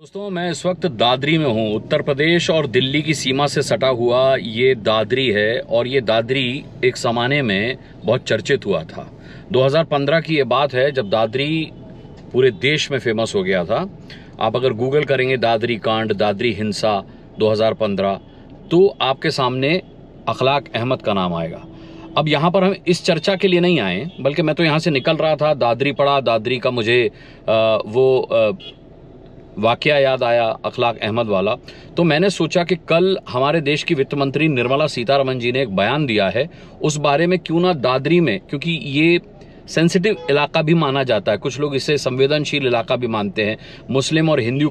दोस्तों, मैं इस वक्त दादरी में हूँ। उत्तर प्रदेश और दिल्ली की सीमा से सटा हुआ ये दादरी है और ये दादरी एक ज़माने में बहुत चर्चित हुआ था। 2015 की ये बात है जब दादरी पूरे देश में फेमस हो गया था। आप अगर गूगल करेंगे दादरी कांड, दादरी हिंसा 2015, तो आपके सामने अखलाक अहमद का नाम आएगा। अब यहाँ पर हम इस चर्चा के लिए नहीं आए, बल्कि मैं तो यहाँ से निकल रहा था, दादरी पड़ा, दादरी का मुझे वाकया याद आया, अखलाक अहमद वाला। तो मैंने सोचा कि कल हमारे देश की वित्त मंत्री निर्मला सीतारमण जी ने एक बयान दिया है, उस बारे में क्यों ना दादरी में, क्योंकि ये सेंसिटिव इलाका भी माना जाता है, कुछ लोग इसे संवेदनशील इलाका भी मानते हैं। मुस्लिम और हिंदू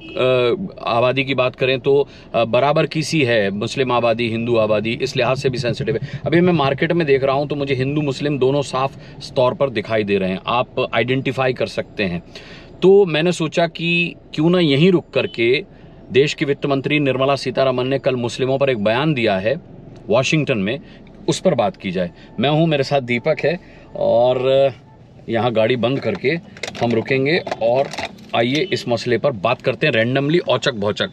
आबादी की बात करें तो बराबर की सी है, मुस्लिम आबादी हिंदू आबादी, इस लिहाज से भी सेंसिटिव है। अभी मैं मार्केट में देख रहा हूं तो मुझे हिंदू मुस्लिम दोनों साफ तौर पर दिखाई दे रहे हैं, आप आइडेंटिफाई कर सकते हैं। तो मैंने सोचा कि क्यों ना यहीं रुक करके देश की वित्त मंत्री निर्मला सीतारमण ने कल मुस्लिमों पर एक बयान दिया है वॉशिंगटन में, उस पर बात की जाए। मैं हूं, मेरे साथ दीपक है और यहाँ गाड़ी बंद करके हम रुकेंगे और आइए इस मसले पर बात करते हैं रैंडमली, औचक भौचक।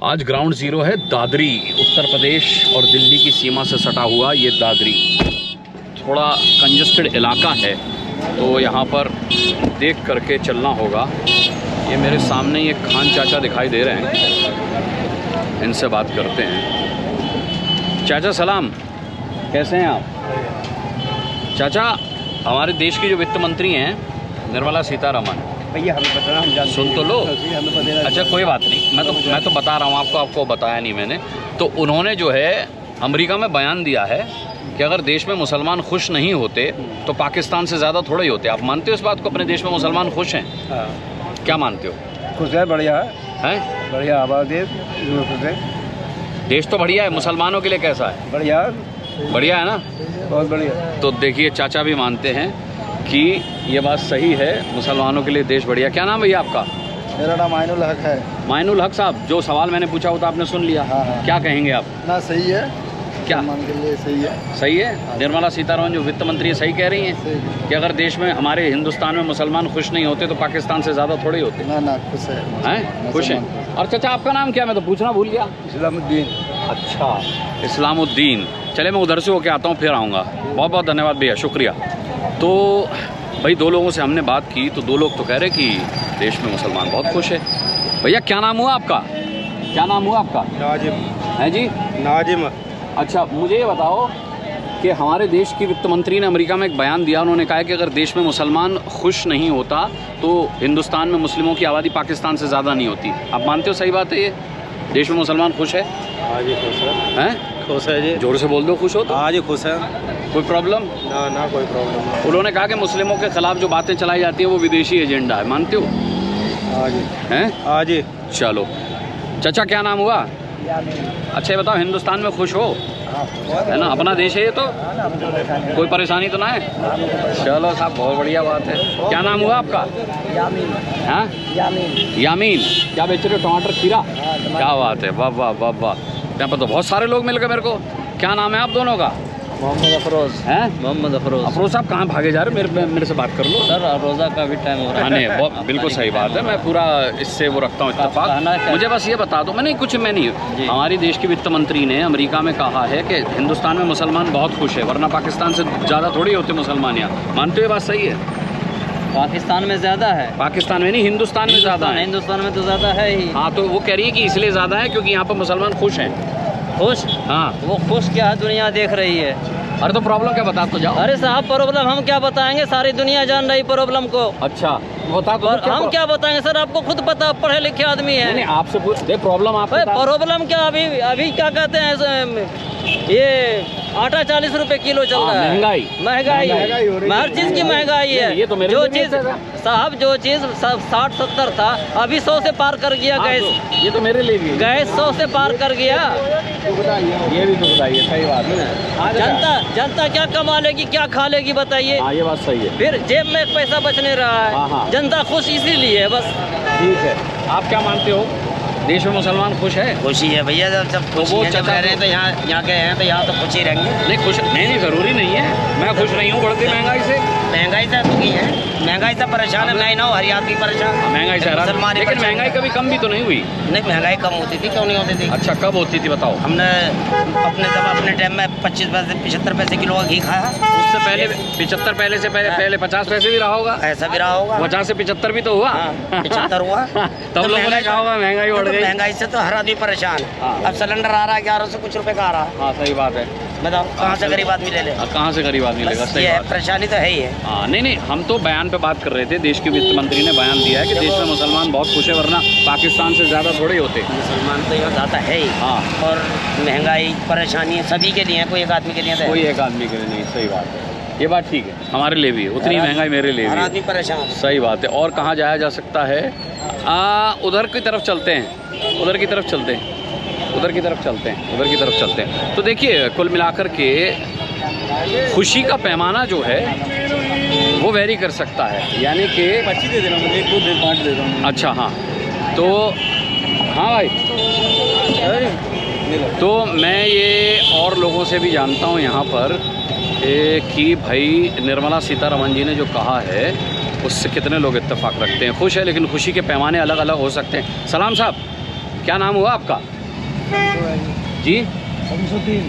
आज ग्राउंड जीरो है दादरी, उत्तर प्रदेश और दिल्ली की सीमा से सटा हुआ ये दादरी थोड़ा कंजस्टेड इलाका है, तो यहाँ पर देख करके चलना होगा। ये मेरे सामने ये खान चाचा दिखाई दे रहे हैं, इनसे बात करते हैं। चाचा सलाम, कैसे हैं आप? चाचा, हमारे देश की जो वित्त मंत्री हैं निर्मला सीतारमण, भैया हमें बताना, हम जानते सुन तो लो। हैं। अच्छा कोई बात नहीं, मैं तो बता रहा हूँ आपको बताया नहीं मैंने। तो उन्होंने जो है अमेरिका में बयान दिया है कि अगर देश में मुसलमान खुश नहीं होते तो पाकिस्तान से ज़्यादा थोड़े ही होते। आप मानते हो इस बात को? अपने देश में मुसलमान खुश हैं? हाँ। क्या मानते हो? खुश है, बढ़िया है, हैं? बढ़िया आबादी खुश है। देश तो बढ़िया है, मुसलमानों के लिए कैसा है? बढ़िया, बढ़िया है ना? बहुत बढ़िया। तो देखिए, चाचा भी मानते हैं कि ये बात सही है, मुसलमानों के लिए देश बढ़िया। क्या नाम भैया आपका? मेरा नाम माइनुल हक है। माइनुल हक साहब, जो सवाल मैंने पूछा वो तो आपने सुन लिया। हाँ। क्या कहेंगे आप? ना सही है, क्या मान के लिए सही है? सही है? निर्मला सीतारमण जो वित्त मंत्री है सही कह रही हैं कि अगर देश में, हमारे हिंदुस्तान में मुसलमान खुश नहीं होते तो पाकिस्तान से ज़्यादा थोड़े ही होते ना खुश है। हैं? खुश हैं। और चाचा आपका नाम क्या, मैं तो पूछना भूल गया? इस्लामुद्दीन। अच्छा, इस्लामुद्दीन। चले मैं उधर से होके आता हूँ, फिर आऊँगा। बहुत बहुत धन्यवाद भैया, शुक्रिया। तो भाई दो लोगों से हमने बात की तो दो लोग तो कह रहे कि देश में मुसलमान बहुत खुश है। भैया क्या नाम हुआ आपका? क्या नाम हुआ आपका? नाजिम। है जी? नाजिम। अच्छा, मुझे ये बताओ कि हमारे देश की वित्त मंत्री ने अमेरिका में एक बयान दिया, उन्होंने कहा कि अगर देश में मुसलमान खुश नहीं होता तो हिंदुस्तान में मुस्लिमों की आबादी पाकिस्तान से ज़्यादा नहीं होती। आप मानते हो सही बात है ये? देश में मुसलमान खुश है? हाँ जी खुश है। हैं? खुश है जी। जोर से बोल दो, खुश हो तो? हाँ जी खुश है। कोई प्रॉब्लम? ना कोई प्रॉब्लम। उन्होंने कहा कि मुस्लिमों के खिलाफ जो बातें चलाई जाती हैं वो विदेशी एजेंडा है, मानते हो? हाँ जी। हैं? हाँ जी। चलो चाचा, क्या नाम हुआ? अच्छा ये बताओ, हिंदुस्तान में खुश हो? है ना, अपना देश है ये तो, कोई परेशानी तो ना है? चलो साहब, बहुत बढ़िया बात है। क्या नाम हुआ आपका? यामीन। हाँ, यामीन। क्या बेच रहे हो, टमाटर खीरा? क्या बात है, वाह वाह वाह वाह। यहाँ पर तो बहुत सारे लोग मिल गए मेरे को। क्या नाम है आप दोनों का? मोहम्मद अफरोज। हैं? मोहम्मद अफरोज। अफरोज साहब कहाँ भागे जा रहे हो? मेरे से बात कर लो सर, रोज़ा का भी टाइम हो रहा है। नहीं, बहुत बिल्कुल सही बात है, मैं पूरा इससे वो रखता हूँ इत्तेफाक। मुझे बस ये बता दो, मैं नहीं कुछ, मैं नहीं, हमारी देश की वित्त मंत्री ने अमेरिका में कहा है कि हिंदुस्तान में मुसलमान बहुत खुश है, वरना पाकिस्तान से ज़्यादा थोड़ी होते मुसलमान यहाँ। मानते हो ये बात सही है? पाकिस्तान में ज़्यादा है। पाकिस्तान में नहीं, हिंदुस्तान में ज़्यादा है। हिंदुस्तान में तो ज़्यादा है ही। हाँ, तो वो कह रही है कि इसलिए ज़्यादा है क्योंकि यहाँ पर मुसलमान खुश हैं। खुश? हाँ। वो खुश क्या है, दुनिया देख रही है। अरे तो प्रॉब्लम क्या, बता तो जाओ। अरे साहब, प्रॉब्लम हम क्या बताएंगे, सारी दुनिया जान रही प्रॉब्लम को। अच्छा बता तो, हम क्या बताएंगे सर, आपको खुद पता, पढ़े लिखे आदमी है। नहीं, आपसे पूछ दे प्रॉब्लम। आप प्रॉब्लम क्या, अभी क्या कहते हैं, ये आटा 40 रुपए किलो चल रहा है। महंगाई हर चीज की महंगाई है। ये तो मेरे जो चीज साहब, जो चीज 60-70 था, अभी 100 से पार कर गया। गैस, ये तो मेरे लिए भी, गैस 100 से पार कर गया। ये भी तो बताइए, सही बात है। जनता क्या कमा लेगी, क्या खा लेगी, बताइए। हाँ, ये बात सही है। फिर जेब में एक पैसा बच नहीं रहा है। हाँ। जनता खुश इसीलिए है बस। ठीक है, आप क्या मानते हो, देश में मुसलमान खुश है? खुशी है भैया, जब तो वो जब रह रहे हैं तो यहाँ गए हैं तो यहाँ तो खुश ही रहेंगे। नहीं, खुश नहीं, ज़रूरी नहीं है। मैं खुश नहीं हूँ बढ़ती महंगाई से। महंगाई से दुखी है, महंगाई से परेशान है। मैं ना हर आदमी परेशान, महंगाई से मुसलमान ही लेकिन परेशान महंगाई कभी कम भी तो नहीं हुई। नहीं, महंगाई कम होती थी, क्यों नहीं होती थी? अच्छा, कब होती थी बताओ? हमने अपने टाइम में 25 पैसे 75 पैसे किलो का घी खाया। उससे पहले 75 पहले से पहले 50 पैसे भी रहा होगा। ऐसा भी रहा होगा, 50 से 75 भी तो हुआ। 75 हुआ। तब लोगों ने कहा होगा महंगाई बढ़ गई। महंगाई से तो हर आदमी परेशान है। अब सिलेंडर आ रहा है 1100 कुछ रुपए का आ रहा है। हाँ, सही बात है। बताओ कहाँ से गरीब आदमी ले ले? कहाँ से गरीब आदमी लेगा? सही बात। परेशानी तो है ही है। हाँ, नहीं, हम तो बयान पे बात कर रहे थे। देश के वित्त मंत्री ने बयान दिया है कि देश में मुसलमान बहुत खुश है, वरना पाकिस्तान से ज़्यादा थोड़े होते। मुसलमान तो यहाँ ज़्यादा है ही। हाँ, और महंगाई परेशानी सभी के लिए है, कोई एक आदमी के लिए तो कोई एक आदमी के लिए नहीं। सही बात है, ये बात ठीक है। हमारे लिए भी है उतनी महंगाई, मेरे लिए हर भी आदमी परेशान। सही बात है। और कहाँ जाया जा सकता है? उधर की तरफ चलते हैं, उधर की तरफ चलते हैं, उधर की तरफ चलते हैं, उधर की तरफ चलते हैं। तो देखिए, कुल मिलाकर के खुशी का पैमाना जो है वो वेरी कर सकता है। यानी कि 25 दे देना मुझे, 1 2 5 दे दूँ। अच्छा, हाँ, तो हाँ भाई, तो मैं ये और लोगों से भी जानता हूँ यहाँ पर कि भाई निर्मला सीतारमण जी ने जो कहा है उससे कितने लोग इत्तेफाक रखते हैं। खुश है, लेकिन खुशी के पैमाने अलग अलग हो सकते हैं। सलाम साहब, क्या नाम हुआ आपका जी?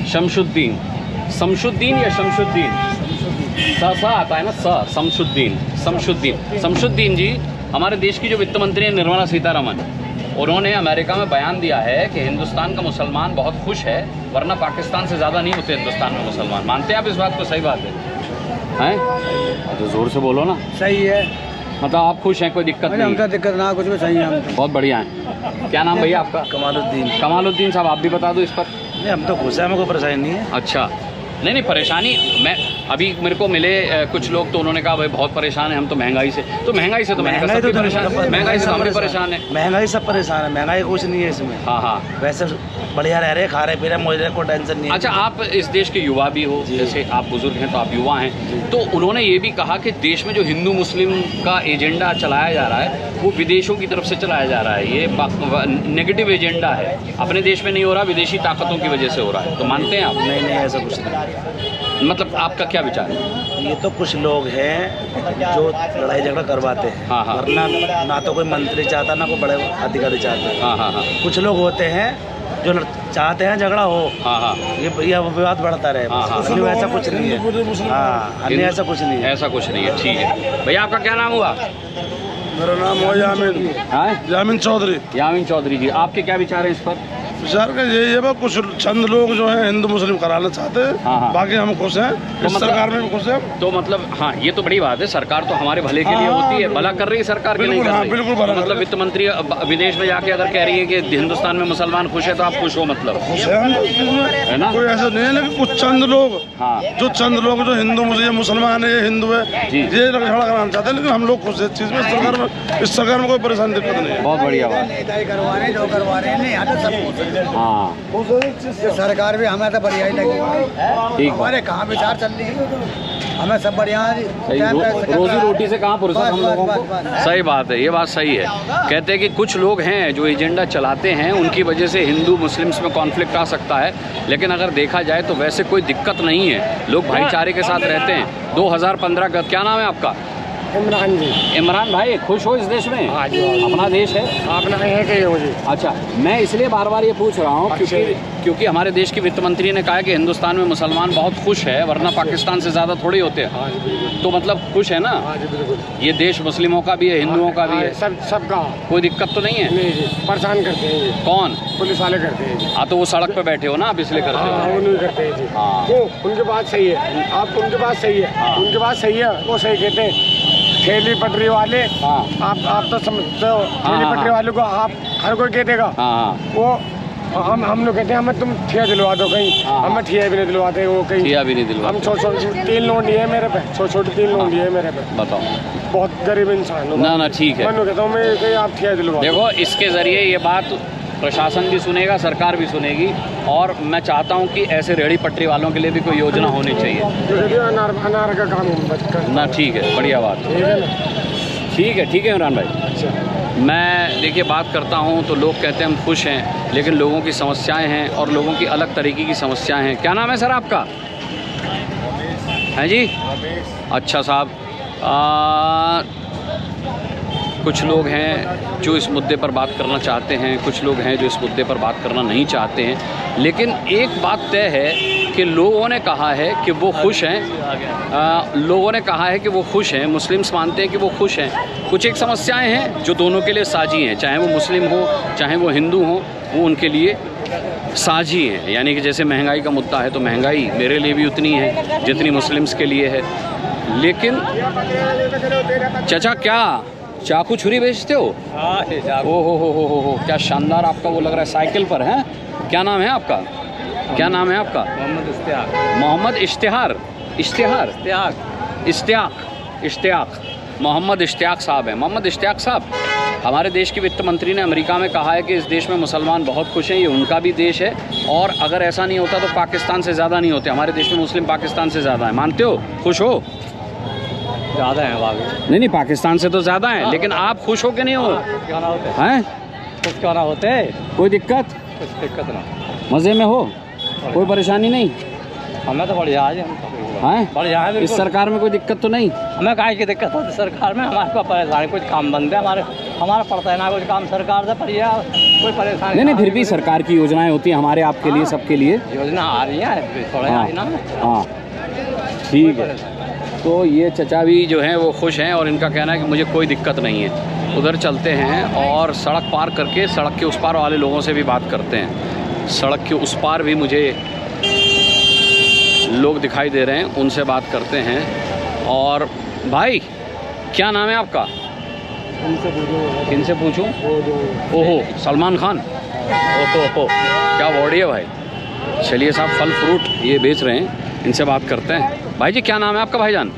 शमशुद्दीन। शमशुद्दीन या शमशुद्दीन? सा आता है ना, शमशुद्दीन जी हमारे देश की जो वित्त मंत्री है निर्मला सीतारमण, उन्होंने अमेरिका में बयान दिया है कि हिंदुस्तान का मुसलमान बहुत खुश है, वरना पाकिस्तान से ज़्यादा नहीं होते हिंदुस्तान में मुसलमान। मानते हैं आप इस बात को? सही बात है? तो ज़ोर से बोलो ना। सही है, मतलब आप खुश हैं, कोई दिक्कत नहीं? हमको दिक्कत ना कुछ भी, सही है हम। बहुत बढ़िया है। क्या नाम भैया आपका? कमालुद्दीन साहब, आप भी बता दो इस पर। नहीं, हम तो खुश हैं, हमें कोई परेशानी नहीं है। अच्छा, नहीं, परेशानी मैं अभी मेरे को मिले कुछ लोग, तो उन्होंने कहा भाई बहुत परेशान है हम तो महंगाई से। तो महंगाई से तो मैंने कहा सबकी परेशान है, महंगाई से हम भी परेशान है। महंगाई सब परेशान है, महंगाई कुछ नहीं है इसमें। हाँ हाँ, वैसे बढ़िया रह रहे, खा रहे पी रहे, मौज रहे, कोई टेंशन नहीं है। अच्छा, आप इस देश के युवा भी हो, जैसे आप बुजुर्ग हैं तो आप युवा हैं, तो उन्होंने ये भी कहा कि देश में जो हिंदू मुस्लिम का एजेंडा चलाया जा रहा है वो विदेशों की तरफ से चलाया जा रहा है। ये नेगेटिव एजेंडा है, अपने देश में नहीं हो रहा, विदेशी ताकतों की वजह से हो रहा है। तो मानते हैं आप? नहीं, ऐसा कुछ नहीं। मतलब आपका क्या विचार है? ये तो कुछ लोग हैं जो लड़ाई झगड़ा करवाते हैं। हाँ हाँ, वरना ना तो कोई मंत्री चाहता, ना कोई बड़े अधिकारी चाहते। हाँ हाँ हाँ, कुछ लोग होते हैं जो चाहते हैं झगड़ा हो। हाँ हाँ, ये विवाद बढ़ता रहे। हाँ, हाँ, अन्य ऐसा कुछ नहीं है। हाँ, अन्य ऐसा कुछ नहीं है। ऐसा कुछ नहीं है। ठीक है भैया, आपका क्या नाम हुआ? मेरा नाम है यामिन चौधरी। यामिन चौधरी जी, आपके क्या विचार हैं इस पर? विचार का यही है, कुछ चंद लोग जो है हिंदू मुस्लिम कराना चाहते हैं। हाँ हाँ, बाकी हम खुश हैं, तो इस सरकार में भी खुश हैं। तो मतलब हाँ, ये तो बड़ी बात है, सरकार तो हमारे भले के लिए होती है। भला कर रही है सरकार के नहीं कर रही? बिल्कुल भला। मतलब वित्त मंत्री विदेश में जाके अगर कह रही है कि हिंदुस्तान में मुसलमान खुश है, तो आप खुश हो? मतलब खुश है हम, है ना? कोई ऐसा नहीं है, लेकिन कुछ चंद लोग, हाँ, जो हिंदू मुसलमान है, हिंदू है, ये झगड़ा कराना चाहते हैं। लेकिन हम लोग खुश है इस चीज़ में। इस सरकार में कोई परेशानी दिक्कत नहीं है। बहुत बढ़िया बात। जो करवा रहे हैं, यहाँ तो सब हाँ, सरकार भी हमें तो बढ़िया ही लगी। ठीक, हमारे कहाँ विचार चल रही है, हमें सब बढ़िया। रोजी रोटी से कहाँ फुर्सत हम लोगों को? सही बात है, ये बात सही है। कहते हैं कि कुछ लोग हैं जो एजेंडा चलाते हैं, उनकी वजह से हिंदू मुस्लिम्स में कॉन्फ्लिक्ट आ सकता है, लेकिन अगर देखा जाए तो वैसे कोई दिक्कत नहीं है। लोग भाईचारे के साथ रहते हैं। 2015 का क्या नाम है आपका? इमरान जी। इमरान भाई, खुश हो इस देश में? हाँ जी, अपना देश है, अपना है कि मुझे। अच्छा, मैं इसलिए बार बार ये पूछ रहा हूँ क्योंकि हमारे देश के वित्त मंत्री ने कहा है कि हिंदुस्तान में मुसलमान बहुत खुश है, वरना पाकिस्तान से ज़्यादा थोड़ी होते हैं। तो मतलब खुश है ना? ये देश मुस्लिमों का भी है, हिंदुओं का भी है, सबका। कोई दिक्कत तो नहीं है? नहीं, परेशान करते हैं ये। कौन? पुलिस वाले करते हैं। हाँ, तो वो सड़क पे बैठे हो ना आप, इसलिए करते हो? उन्हीं करते हैं जी। हाँ, उनके बात सही है, आप उनके बात सही है, उनके बात सही है, वो सही कहते हैं। ठेली पटरी वाले, हाँ, आप तो समझते हो, ठेली पटरी वाले को आप हर कोई कह देगा। हाँ, वो हम लोग कहते हैं हमें तुम ठिया दिलवा दो कहीं, हमें ठिया भी नहीं दिलवाते वो कहीं। ठिया भी नहीं दिलवा। हम छोटे 3 लोन लिए मेरे पे, छोटे 3 लोन लिए मेरे पे। बताओ, बहुत गरीब इंसान हूँ। ना ठीक है। मैं कहता हूँ मैं कहीं आप ठिया दिलवा। देखो, इसके ज़रिए ये बात प्रशासन भी सुनेगा, सरकार भी सुनेगी, और मैं चाहता हूँ कि ऐसे रेहड़ी पटरी वालों के लिए भी कोई योजना होनी चाहिए। अनार का काम ना, ठीक है, बढ़िया बात। ठीक है इमरान भाई। अच्छा, मैं देखिए बात करता हूँ तो लोग कहते हैं हम खुश हैं, लेकिन लोगों की समस्याएं हैं और लोगों की अलग तरीके की समस्याएं हैं। क्या नाम है सर आपका? हैं जी? अच्छा साहब, कुछ लोग हैं जो इस मुद्दे पर बात करना चाहते हैं, कुछ लोग हैं जो इस मुद्दे पर बात करना नहीं चाहते हैं, लेकिन एक बात तय है कि लोगों ने कहा है कि वो खुश हैं। लोगों ने कहा है कि वो खुश हैं, मुस्लिम्स मानते हैं कि वो खुश हैं। कुछ एक समस्याएं हैं जो दोनों के लिए साझी हैं, चाहे वो मुस्लिम हो चाहे वो हिंदू हो, वो उनके लिए साझी हैं। यानी कि जैसे महंगाई का मुद्दा है तो महंगाई मेरे लिए भी उतनी है जितनी मुस्लिम्स के लिए है। लेकिन चाचा क्या चाकू छुरी बेचते हो? हो क्या शानदार आपका वो लग रहा है, साइकिल पर है। क्या नाम है आपका? क्या नाम है आपका? मोहम्मद इश्तियाक। मोहम्मद इश्तिहार इश्तियाक मोहम्मद इश्तियाक साहब हैं। मोहम्मद इश्तियाक साहब, हमारे देश के वित्त मंत्री ने अमेरिका में कहा है कि इस देश में मुसलमान बहुत खुश हैं, ये उनका भी देश है, और अगर ऐसा नहीं होता तो पाकिस्तान से ज़्यादा नहीं होते। हमारे देश में मुस्लिम पाकिस्तान से ज़्यादा है, मानते हो? खुश हो? ज़्यादा है बाकी। नहीं, पाकिस्तान से तो ज़्यादा है, लेकिन आप खुश हो कि नहीं हो? क्यों ना होते हैं? कुछ क्यों ना होते, कोई दिक्कत? कुछ दिक्कत ना, मज़े में हो, कोई परेशानी नहीं? हमें तो बढ़िया है, बढ़िया है। इस सरकार में कोई दिक्कत तो नहीं? हमें काहे की दिक्कत होती सरकार में? हमारे को परेशानी, कुछ काम बंद है हमारा पड़ता है ना कुछ काम सरकार से, पर यह कोई परेशानी नहीं, फिर भी सरकार की योजनाएं होती हैं हमारे आपके लिए, सबके लिए योजना आ रही है थोड़ा। हाँ ठीक है। तो ये चचा भी जो हैं वो खुश हैं और इनका कहना है कि मुझे कोई दिक्कत नहीं है। उधर चलते हैं और सड़क पार करके सड़क के उस पार वाले लोगों से भी बात करते हैं। सड़क के उस पार भी मुझे लोग दिखाई दे रहे हैं, उनसे बात करते हैं। और भाई क्या नाम है आपका? किनसे पूछूं? ओहो, सलमान खान। ओहो, क्या बॉडी है भाई। चलिए साहब, फल फ्रूट ये बेच रहे हैं, इनसे बात करते हैं। भाई जी क्या नाम है आपका भाईजान?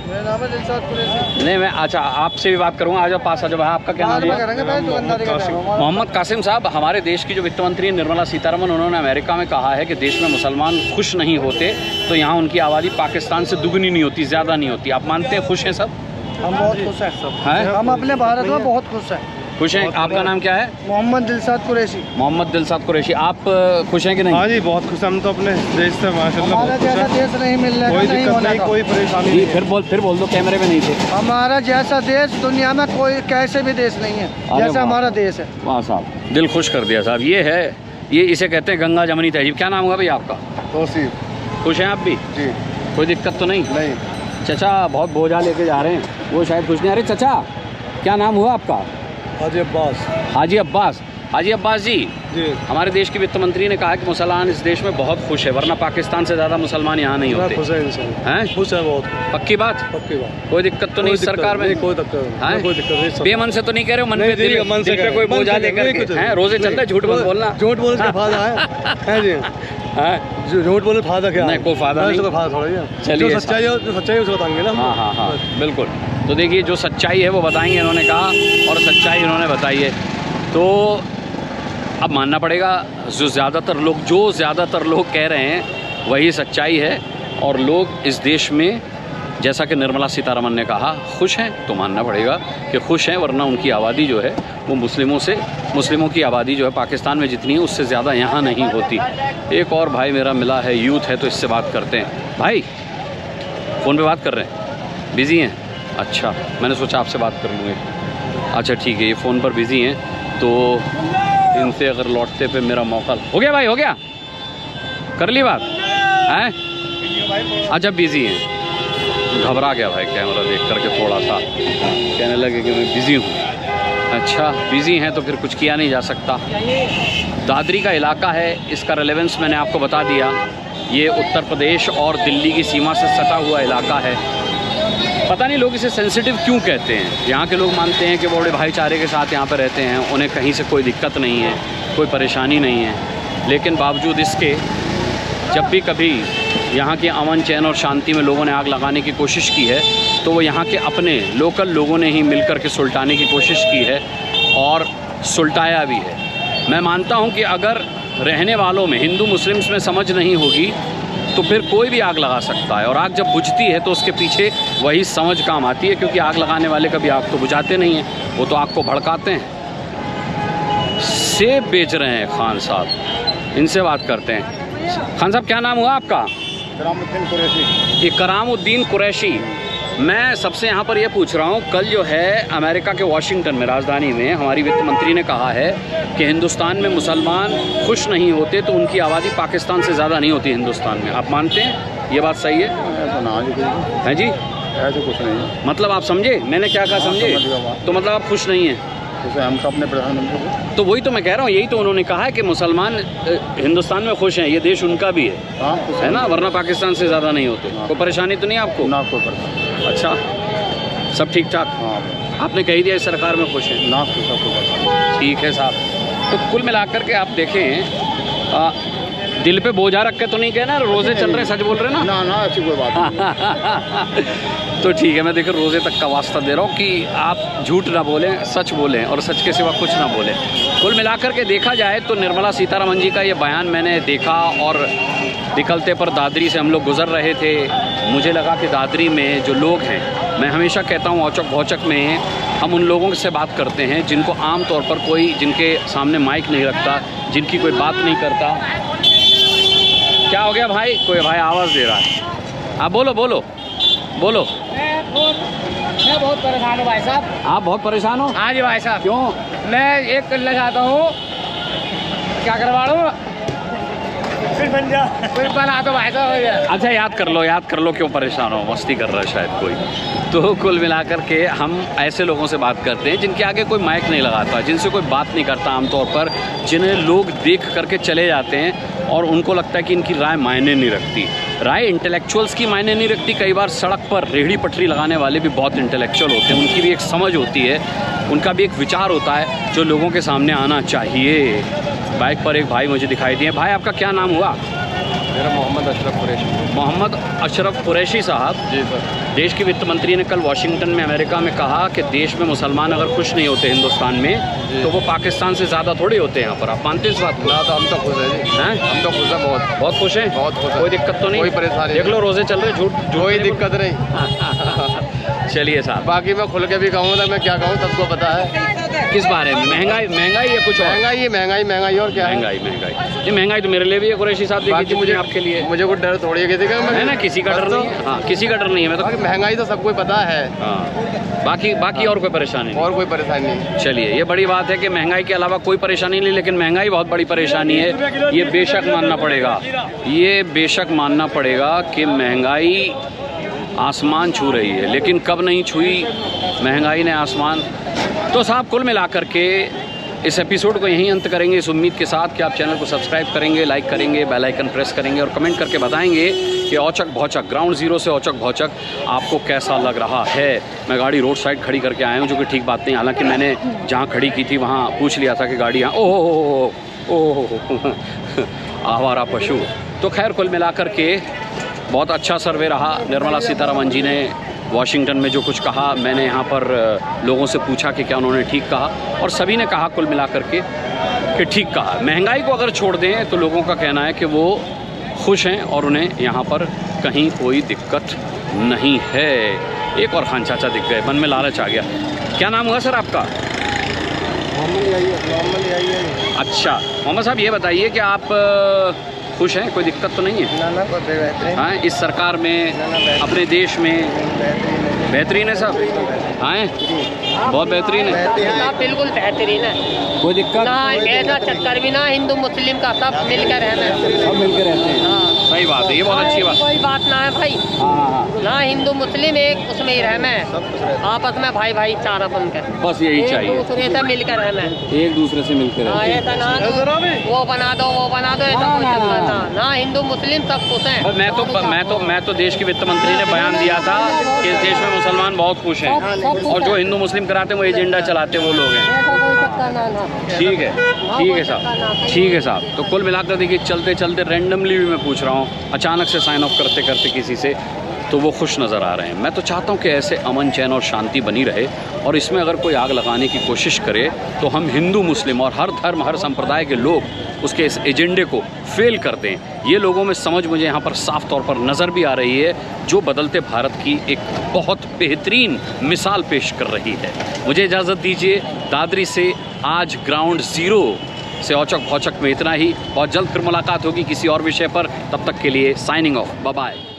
मेरा नाम है दिलशाद कुरैशी। नहीं, मैं अच्छा आपसे भी बात करूंगा। आ जाओ पास आ जाओ भाई, आपका क्या नाम है? मोहम्मद कासिम साहब, हमारे देश की जो वित्त मंत्री निर्मला सीतारमण, उन्होंने अमेरिका में कहा है कि देश में मुसलमान खुश नहीं होते तो यहाँ उनकी आबादी पाकिस्तान से दुगनी नहीं होती, ज़्यादा नहीं होती। आप मानते हैं खुश हैं सब? हम बहुत खुश हैं सब। हम अपने भारत में बहुत खुश हैं। खुश हैं? आपका नाम क्या है? मोहम्मद दिलशाद कुरैशी। मोहम्मद दिलशाद कुरैशी, आप खुश हैं कि नहीं? हाँ जी, बहुत खुश। हम तो अपने देश से माशाल्लाह हमारा जैसा देश नहीं मिल रहा, कोई दिक्कत नहीं, कोई परेशानी जी, नहीं। फिर बोल दो, कैमरे में नहीं थे। हमारा जैसा देश दुनिया में कोई कैसे भी देश नहीं है जैसा हमारा देश है। वाह साहब, दिल खुश कर दिया साहब। ये है, ये इसे कहते हैं गंगा जमनी तहजीब। क्या नाम होगा भाई आपका? तौसीफ। खुश हैं आप भी? जी। कोई दिक्कत तो नहीं? नहीं। चचा बहुत बोझा लेके जा रहे हैं, वो शायद खुश नहीं। अरे चचा क्या नाम हुआ आपका? हाजी अब्बास। हाजी अब्बास। हाजी अब्बास जी, हमारे देश के वित्त मंत्री ने कहा कि मुसलमान इस देश में बहुत खुश है, वरना पाकिस्तान से ज़्यादा मुसलमान यहाँ नहीं होते। खुश है इंसान, खुश है बहुत। पक्की बात? पक्की बात। कोई दिक्कत तो नहीं इस सरकार में? कोई दिक्कत नहीं। बेमन से तो नहीं कह रहे हो? मन में दिल पे कोई बोझा लेकर हैं? रोजे चल रहे, झूठ मत बोलना। झूठ बोलने का फायदा है जी? झूठ बोलने का फायदा क्या? नहीं, कोई फायदा नहीं। चलिए, जो सच्चाई है उसे बताएंगे ना। हाँ, बिल्कुल। तो देखिए, जो सच्चाई है वो बताएंगे इन्होंने कहा, और सच्चाई इन्होंने बताई है। तो अब मानना पड़ेगा, जो ज़्यादातर लोग कह रहे हैं वही सच्चाई है। और लोग इस देश में, जैसा कि निर्मला सीतारमण ने कहा, खुश हैं, तो मानना पड़ेगा कि खुश हैं, वरना उनकी आबादी जो है वो मुस्लिमों की आबादी जो है पाकिस्तान में जितनी है उससे ज़्यादा यहाँ नहीं होती। एक और भाई मेरा मिला है, यूथ है, तो इससे बात करते हैं। भाई फ़ोन पे बात कर रहे हैं? बिज़ी हैं? अच्छा, मैंने सोचा आपसे बात कर लूँगे। अच्छा ठीक है, ये फ़ोन पर बिज़ी हैं, तो इनसे अगर लौटते पे मेरा मौका हो गया। भाई हो गया, कर ली बात है? अच्छा बिज़ी हैं, घबरा गया भाई कैमरा देख करके, थोड़ा सा कहने लगे कि मैं बिज़ी हूँ। अच्छा बिज़ी हैं तो फिर कुछ किया नहीं जा सकता। दादरी का इलाका है, इसका रेलेवेंस मैंने आपको बता दिया। ये उत्तर प्रदेश और दिल्ली की सीमा से सटा हुआ इलाका है। पता नहीं लोग इसे सेंसिटिव क्यों कहते हैं। यहाँ के लोग मानते हैं कि बड़े भाईचारे के साथ यहाँ पर रहते हैं, उन्हें कहीं से कोई दिक्कत नहीं है, कोई परेशानी नहीं है। लेकिन बावजूद इसके, जब भी कभी यहाँ के अमन चैन और शांति में लोगों ने आग लगाने की कोशिश की है, तो वो यहाँ के अपने लोकल लोगों ने ही मिलकर के सुलटाने की कोशिश की है और सुलटाया भी है। मैं मानता हूँ कि अगर रहने वालों में, हिंदू मुस्लिम्स में समझ नहीं होगी तो फिर कोई भी आग लगा सकता है। और आग जब बुझती है तो उसके पीछे वही समझ काम आती है, क्योंकि आग लगाने वाले कभी आग तो बुझाते नहीं हैं, वो तो आग को भड़काते हैं। सेब बेच रहे हैं खान साहब, इनसे बात करते हैं। खान साहब क्या नाम हुआ आपका? करामुद्दीन कुरैशी। ये करामुद्दीन कुरैशी, मैं सबसे यहाँ पर ये पूछ रहा हूँ, कल जो है अमेरिका के वाशिंगटन में, राजधानी में, हमारी वित्त मंत्री ने कहा है कि हिंदुस्तान में मुसलमान खुश नहीं होते तो उनकी आबादी पाकिस्तान से ज़्यादा नहीं होती हिंदुस्तान में। आप मानते हैं ये बात सही है? है जी? ऐसे कुछ नहीं है। मतलब आप समझे मैंने क्या कहा? समझे? तो मतलब आप खुश नहीं हैं? हम तो अपने प्रधानमंत्री को, तो वही तो मैं कह रहा हूँ, यही तो उन्होंने कहा है कि मुसलमान हिंदुस्तान में खुश हैं, ये देश उनका भी है, है ना? वरना पाकिस्तान से ज़्यादा नहीं होते। कोई परेशानी तो नहीं आपको? ना कोई परेशानी। अच्छा, सब ठीक ठाक? हाँ, आपने कह दिया इस सरकार में खुश हैं? ना कोई सब परेशानी। ठीक है साहब। तो कुल मिलाकर के आप देखें, दिल पे बोझा रख के तो नहीं कहना, रोज़े चल रहे हैं, सच बोल रहे हैं ना? ना ऐसी कोई बात नहीं। तो ठीक है, मैं देखिए रोज़े तक का वास्ता दे रहा हूँ कि आप झूठ ना बोलें, सच बोलें और सच के सिवा कुछ ना बोलें। कुल मिलाकर के देखा जाए तो निर्मला सीतारमण जी का ये बयान मैंने देखा, और निकलते पर दादरी से हम लोग गुजर रहे थे, मुझे लगा कि दादरी में जो लोग हैं, मैं हमेशा कहता हूँ औचक भौचक में हम उन लोगों से बात करते हैं जिनको आम तौर पर कोई, जिनके सामने माइक नहीं रखता, जिनकी कोई बात नहीं करता। क्या हो गया भाई? कोई भाई आवाज़ दे रहा है। आप बोलो बोलो बोलो। मैं बहुत परेशान हूँ भाई साहब। आप बहुत परेशान हो? हाँ जी भाई साहब। क्यों? मैं एक करना चाहता हूँ, क्या करवा लूँ? फिर बना दो भाई साहब। अच्छा याद कर लो क्यों परेशान हो, मस्ती कर रहा है शायद कोई। तो कुल मिलाकर के हम ऐसे लोगों से बात करते हैं जिनके आगे कोई माइक नहीं लगाता, जिनसे कोई बात नहीं करता आमतौर पर, जिन्हें लोग देख करके चले जाते हैं और उनको लगता है कि इनकी राय मायने नहीं रखती। राय इंटेलेक्चुअल्स की मायने नहीं रखती, कई बार सड़क पर रेहड़ी पटरी लगाने वाले भी बहुत इंटेलेक्चुअल होते हैं, उनकी भी एक समझ होती है, उनका भी एक विचार होता है जो लोगों के सामने आना चाहिए। बाइक पर एक भाई मुझे दिखाई दिए। भाई आपका क्या नाम हुआ? मेरा मोहम्मद अशरफ कुरैशी। मोहम्मद अशरफ कुरैशी साहब। जी सर। देश के वित्त मंत्री ने कल वाशिंगटन में अमेरिका में कहा कि देश में मुसलमान अगर खुश नहीं होते हिंदुस्तान में तो वो पाकिस्तान से ज़्यादा थोड़े होते हैं यहाँ पर। आप मानते हैं इस बात को? ना तो हम तो खुश हैं जी। हैं? हम तो खुश हैं, बहुत खुश हैं? बहुत खुश हैं। कोई दिक्कत तो नहीं? कोई परेशानी देख लो रोज़े चल रहे, झूठ कोई दिक्कत नहीं। चलिए साहब। बाकी मैं खुल के भी कहूँ तो मैं क्या कहूँ, सबको पता है। किस बारे में? महंगाई या कुछ और? महंगाई और क्या है? महंगाई ये महंगाई तो मेरे लिए भी है कुरैशी साहब, देखिए मुझे आपके लिए। मुझे कोई डर थोड़ी है किसी का, है ना, किसी का डर नहीं है। हाँ, किसी का डर नहीं है। मैं तो महंगाई तो सबको पता है। हाँ, बाकी और कोई परेशानी नहीं? और कोई परेशानी नहीं। चलिए, ये बड़ी बात है कि महंगाई के अलावा कोई परेशानी नहीं, लेकिन महंगाई बहुत बड़ी परेशानी है। ये बेशक मानना पड़ेगा कि महंगाई आसमान छू रही है, लेकिन कब नहीं छुई महंगाई ने आसमान। तो साहब कुल मिलाकर के इस एपिसोड को यहीं अंत करेंगे, इस उम्मीद के साथ कि आप चैनल को सब्सक्राइब करेंगे, लाइक करेंगे, बेल आइकन प्रेस करेंगे और कमेंट करके बताएंगे कि औचक भौचक, ग्राउंड जीरो से औचक भौचक आपको कैसा लग रहा है। मैं गाड़ी रोड साइड खड़ी करके आया हूँ, जो कि ठीक बात नहीं, हालांकि मैंने जहाँ खड़ी की थी वहाँ पूछ लिया था कि गाड़ी यहाँ ओह आवारा पशु। तो खैर कुल मिलाकर के बहुत अच्छा सर्वे रहा। निर्मला सीतारमण जी ने वाशिंगटन में जो कुछ कहा, मैंने यहाँ पर लोगों से पूछा कि क्या उन्होंने ठीक कहा, और सभी ने कहा कुल मिलाकर के कि ठीक कहा। महंगाई को अगर छोड़ दें तो लोगों का कहना है कि वो खुश हैं और उन्हें यहाँ पर कहीं कोई दिक्कत नहीं है। एक और खान चाचा दिख गए, मन में लालच आ गया। क्या नाम हुआ सर आपका? मोहम्मद। अच्छा मोहम्मद साहब, ये बताइए कि आप खुश हैं, कोई दिक्कत तो नहीं है? ना कोई बेहतरीन। हाँ, इस सरकार में, अपने देश में बेहतरीन है सब? हाँ, बहुत बेहतरीन है, बिल्कुल बेहतरीन है, कोई दिक्कत ना ऐसा चक्कर भी ना, हिंदू मुस्लिम का सब मिलकर रहना, सब मिलकर रहते हैं। हाँ, सही बात है, ये बहुत अच्छी बात। कोई बात ना है भाई। हाँ, ना हिंदू मुस्लिम एक उसमें ही रहना है, आपस में भाई भाई चारा बनकर, बस यही चाहिए, एक दूसरे से मिलकर रहना है, एक दूसरे से मिलकर हाँ, ऐसा ना वो बना दो ऐसा कोई चक्कर ना हिंदू मुस्लिम सब खुश हैं। मैं तो देश के वित्त मंत्री ने बयान दिया था कि इस देश में मुसलमान बहुत खुश हैं, और जो हिंदू मुस्लिम कराते हैं वो एजेंडा चलाते हैं वो लोग हैं। ठीक है साहब। तो कुल मिलाकर देखिए, चलते चलते रैंडमली भी मैं पूछ रहा हूँ, अचानक से साइन ऑफ करते करते किसी से, तो वो खुश नज़र आ रहे हैं। मैं तो चाहता हूँ कि ऐसे अमन चैन और शांति बनी रहे, और इसमें अगर कोई आग लगाने की कोशिश करे तो हम हिंदू मुस्लिम और हर धर्म हर संप्रदाय के लोग उसके इस एजेंडे को फेल कर दें। ये लोगों में समझ मुझे यहाँ पर साफ तौर पर नज़र भी आ रही है, जो बदलते भारत की एक बहुत बेहतरीन मिसाल पेश कर रही है। मुझे इजाज़त दीजिए, दादरी से आज ग्राउंड ज़ीरो से औचक भौचक में इतना ही। बहुत जल्द फिर मुलाकात होगी किसी और विषय पर, तब तक के लिए साइनिंग ऑफ, बाय बाय।